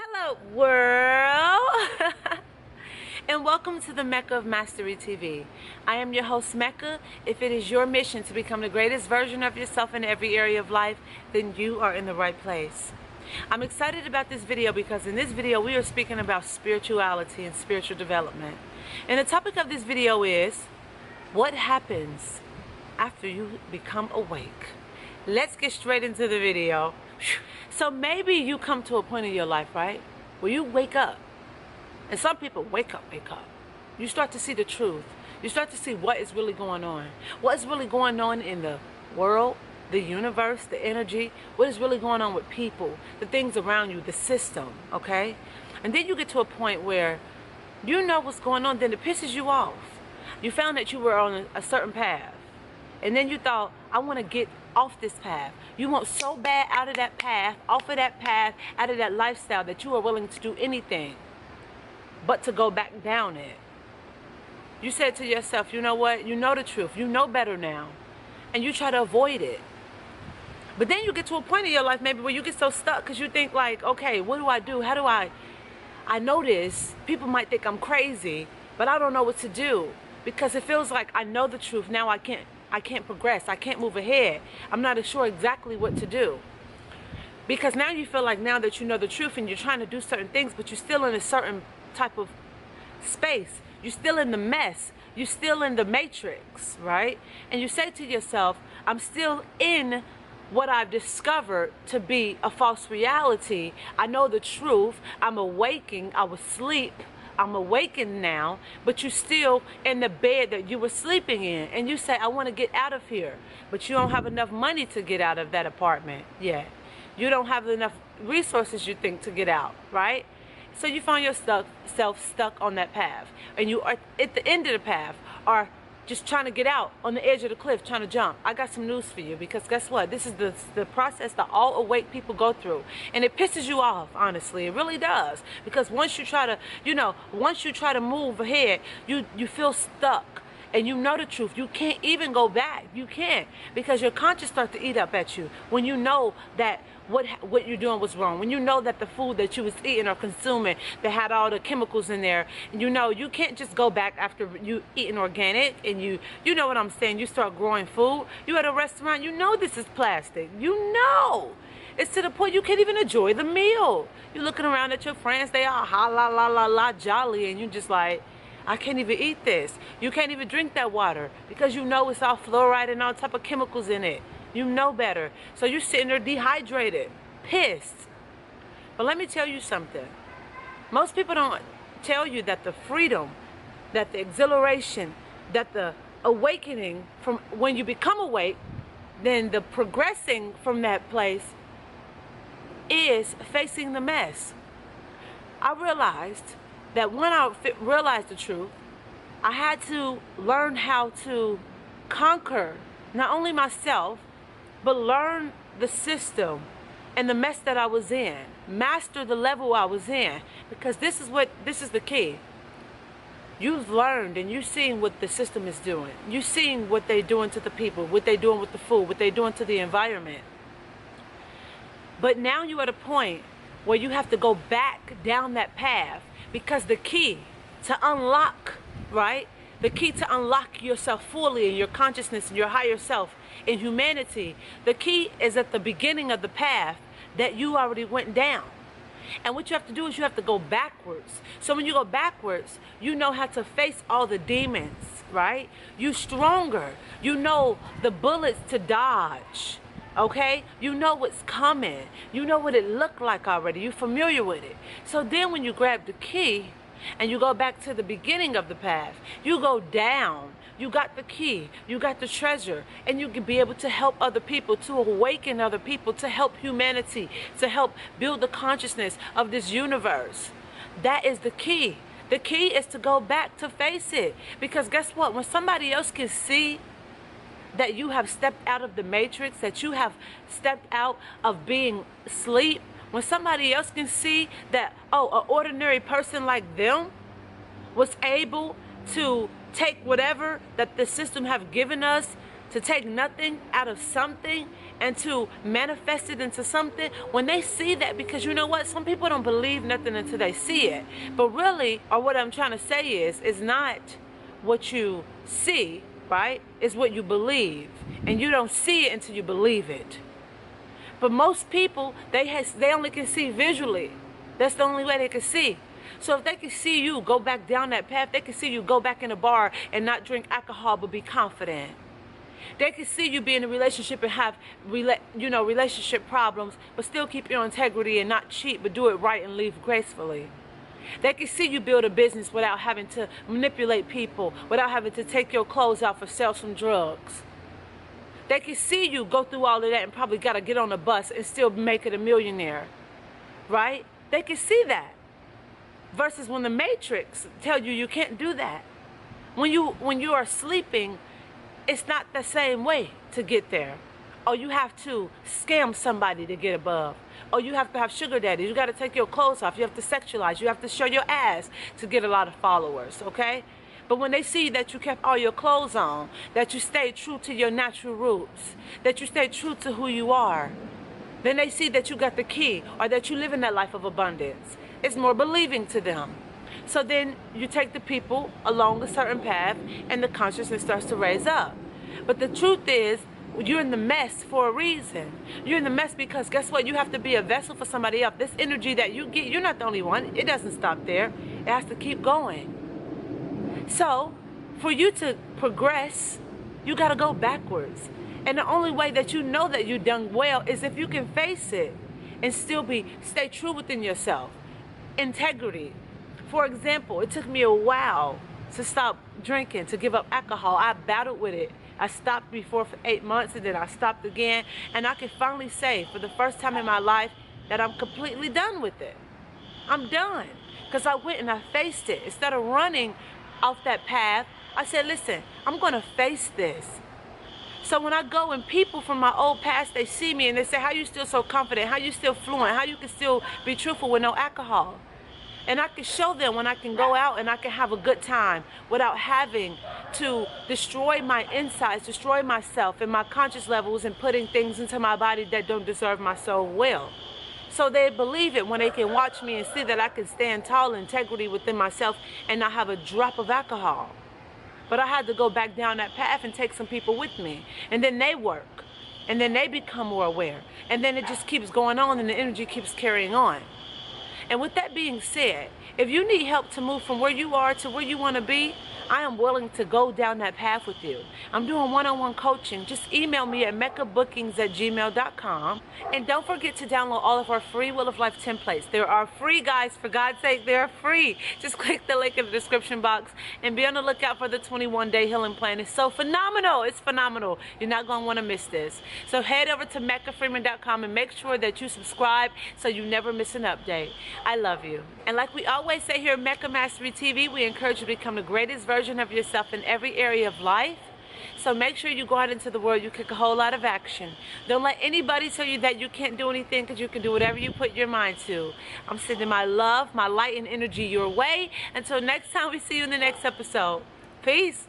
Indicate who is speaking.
Speaker 1: Hello, world, and welcome to the Mecca of Mastery TV. I am your host, Mecca. If it is your mission to become the greatest version of yourself in every area of life, then you are in the right place. I'm excited about this video because in this video we are speaking about spirituality and spiritual development. And the topic of this video is, what happens after you become awake? Let's get straight into the video. So maybe you come to a point in your life, right, where you wake up. And some people wake up. You start to see the truth. You start to see what is really going on. What is really going on in the world, the universe, the energy. What is really going on with people, the things around you, the system, okay? And then you get to a point where you know what's going on, then it pisses you off. You found that you were on a certain path. And then you thought, I want to get off this path. You want so bad out of that path, off of that path, out of that lifestyle that you are willing to do anything but to go back down it. You said to yourself, you know what? You know the truth. You know better now. And you try to avoid it. But then you get to a point in your life maybe where you get so stuck because you think like, okay, what do I do? How do I know this. People might think I'm crazy, but I don't know what to do because it feels like I know the truth. Now I can't progress. I can't move ahead. I'm not sure exactly what to do. Because now you feel like now that you know the truth and you're trying to do certain things, but you're still in a certain type of space. You're still in the mess. You're still in the matrix, right? And you say to yourself, I'm still in what I've discovered to be a false reality. I know the truth. I'm awaking. I was asleep. I'm awakened now, but you're still in the bed that you were sleeping in. And you say, I want to get out of here. But you don't have enough money to get out of that apartment yet. You don't have enough resources, you think, to get out, right? So you find yourself stuck on that path. And you are at the end of the path, or just trying to get out on the edge of the cliff, trying to jump. I got some news for you, because guess what? This is the process that all awake people go through. And it pisses you off, honestly. It really does. Because once you try to move ahead, you feel stuck. And you know the truth. You can't even go back. You can't. Because your conscience starts to eat up at you when you know that what you're doing was wrong. When you know that the food that you was eating or consuming that had all the chemicals in there, you know you can't just go back after you eating organic and you know what I'm saying. You start growing food. You at a restaurant. You know this is plastic. You know. It's to the point you can't even enjoy the meal. You're looking around at your friends. They all ha la la la la jolly, and you just like, I can't even eat this. You can't even drink that water because you know it's all fluoride and all type of chemicals in it. You know better. So you're sitting there dehydrated, pissed. But let me tell you something. Most people don't tell you that the freedom, that the exhilaration, that the awakening from when you become awake, then the progressing from that place is facing the mess. I realized that when I realized the truth, I had to learn how to conquer not only myself, but learn the system and the mess that I was in. Master the level I was in. Because this is the key. You've learned and you've seen what the system is doing. You've seen what they're doing to the people, what they're doing with the food, what they're doing to the environment. But now you're at a point where you have to go back down that path. Because the key to unlock, right? The key to unlock yourself fully in your consciousness and your higher self in humanity, the key is at the beginning of the path that you already went down. And what you have to do is you have to go backwards. So when you go backwards, you know how to face all the demons, right? You're stronger. You know the bullets to dodge. Okay? You know what's coming. You know what it looked like already. You're familiar with it. So then when you grab the key and you go back to the beginning of the path, you go down. You got the key. You got the treasure. And you can be able to help other people, to awaken other people, to help humanity, to help build the consciousness of this universe. That is the key. The key is to go back to face it. Because guess what? When somebody else can see that you have stepped out of the matrix, that you have stepped out of being asleep, when somebody else can see that, oh, an ordinary person like them was able to take whatever that the system have given us, to take nothing out of something and to manifest it into something, when they see that, because you know what, some people don't believe nothing until they see it. But really, or what I'm trying to say is not what you see, right? It's what you believe, and you don't see it until you believe it. But most people, they only can see visually. That's the only way they can see. So if they can see you go back down that path, they can see you go back in a bar and not drink alcohol but be confident. They can see you be in a relationship and have relationship problems but still keep your integrity and not cheat but do it right and leave gracefully. They can see you build a business without having to manipulate people, without having to take your clothes off or sell some drugs. They can see you go through all of that and probably got to get on a bus and still make it a millionaire, right? They can see that. Versus when the Matrix tell you you can't do that. When you are sleeping, it's not the same way to get there. Or you have to scam somebody to get above. Or you have to have sugar daddies. You got to take your clothes off. You have to sexualize. You have to show your ass to get a lot of followers, okay? But when they see that you kept all your clothes on, that you stayed true to your natural roots, that you stayed true to who you are, then they see that you got the key, or that you live in that life of abundance. It's more believing to them. So then you take the people along a certain path and the consciousness starts to raise up. But the truth is, you're in the mess for a reason. You're in the mess because guess what? You have to be a vessel for somebody else. This energy that you get, you're not the only one. It doesn't stop there. It has to keep going. So for you to progress, you got to go backwards. And the only way that you know that you've done well is if you can face it and still stay true within yourself. Integrity. For example, it took me a while to stop drinking, to give up alcohol. I battled with it. I stopped before for 8 months and then I stopped again. And I can finally say for the first time in my life that I'm completely done with it. I'm done. Because I went and I faced it. Instead of running off that path, I said, listen, I'm going to face this. So when I go and people from my old past, they see me and they say, how you still so confident? How you still fluent? How you can still be truthful with no alcohol? And I can show them when I can go out and I can have a good time without having to destroy my insides, destroy myself and my conscious levels and putting things into my body that don't deserve my soul will. So they believe it when they can watch me and see that I can stand tall in integrity within myself and not have a drop of alcohol. But I had to go back down that path and take some people with me. And then they work. And then they become more aware. And then it just keeps going on and the energy keeps carrying on. And with that being said, if you need help to move from where you are to where you want to be, I am willing to go down that path with you. I'm doing one-on-one coaching. Just email me at meccabookings@gmail.com. And don't forget to download all of our free Wheel of Life templates. They are free, guys. For God's sake, they are free. Just click the link in the description box and be on the lookout for the 21-day healing plan. It's so phenomenal. It's phenomenal. You're not going to want to miss this. So head over to meccafreeman.com and make sure that you subscribe so you never miss an update. I love you. And like we always say here at Mecca Mastery TV, we encourage you to become the greatest version of yourself in every area of life. So make sure you go out into the world, you kick a whole lot of action. Don't let anybody tell you that you can't do anything, because you can do whatever you put your mind to. I'm sending my love, my light and energy your way. Until next time we see you in the next episode. Peace.